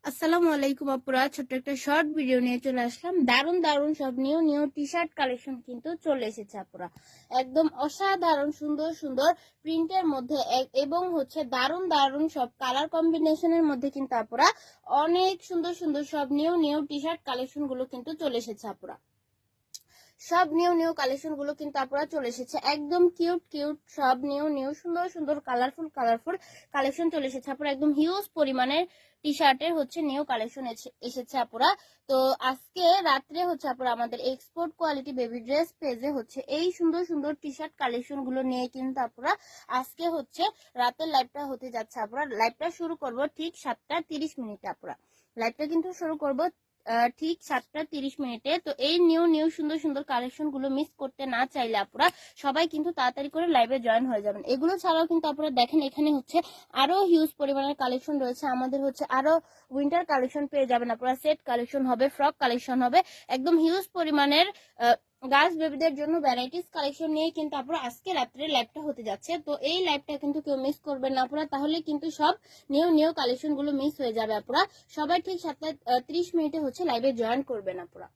আসসালামু আলাইকুম আপুরা, ছোট্ট একটা শর্ট ভিডিও নিয়ে চলে আসলাম। দারুণ দারুণ সব new new T shirt collection কিন্তু চলে এসেছে আপুরা। একদম অসাধারণ সুন্দর সুন্দর প্রিন্টের মধ্যে এবং হচ্ছে দারুণ দারুণ সব কালার কম্বিনেশনের মধ্যে কিন্তু আপুরা অনেক সুন্দর সুন্দর সব new new T shirt collection গুলো কিন্তু চলে এসেছে আপুরা। সব নিউ নিউ কালেকশন গুলো কিন্তু আপনারা চলে এসেছে, একদম কিউট কিউট সব নিউ নিউ সুন্দর সুন্দর কালারফুল কালারফুল কালেকশন চলে এসেছে আপনারা। একদম হিউজ পরিমাণের টি শার্টের হচ্ছে নিউ কালেকশন এসেছে আপুরা। তো আজকে রাত্রে হচ্ছে আপুরা আমাদের এক্সপোর্ট কোয়ালিটি বেবি ড্রেস পেজে হচ্ছে এই সুন্দর সুন্দর টি শার্ট কালেকশন গুলো নিয়ে কিন্তু আপুরা আজকে হচ্ছে রাতের লাইভটা হতে যাচ্ছে আপুরা। লাইভটা শুরু করব ঠিক 7:30 আপুরা। লাইভটা কিন্তু শুরু করব ঠিক 7:30। তো এই নিউ নিউ সুন্দর সুন্দর কালেকশন গুলো মিস করতে না চাইলে আপনারা সবাই কিন্তু তাড়াতাড়ি করে লাইভে জয়েন হয়ে যাবেন। এগুলো ছাড়াও কিন্তু আপনারা দেখেন এখানে হচ্ছে আরো হিউজ পরিমাণের কালেকশন রয়েছে। আমাদের হচ্ছে আরো উইন্টার কালেকশন পেয়ে যাবেন আপনারা, সেট কালেকশন হবে, ফ্রক কালেকশন হবে, একদম হিউজ পরিমাণের গার্লস বেবিদের জন্য ভ্যারাইটিস কালেকশন নিয়ে কিন্তু আপনারা আজকে রাত্রে লাইভটা হতে যাচ্ছে। তো এই লাইভটা কিন্তু কেউ মিস করবেন না আপনারা, তাহলে কিন্তু সব নিউ নিউ কালেকশন গুলো মিস হয়ে যাবে আপনারা। সবাই ঠিক 7:30 হচ্ছে লাইভে জয়েন করবেন আপনারা।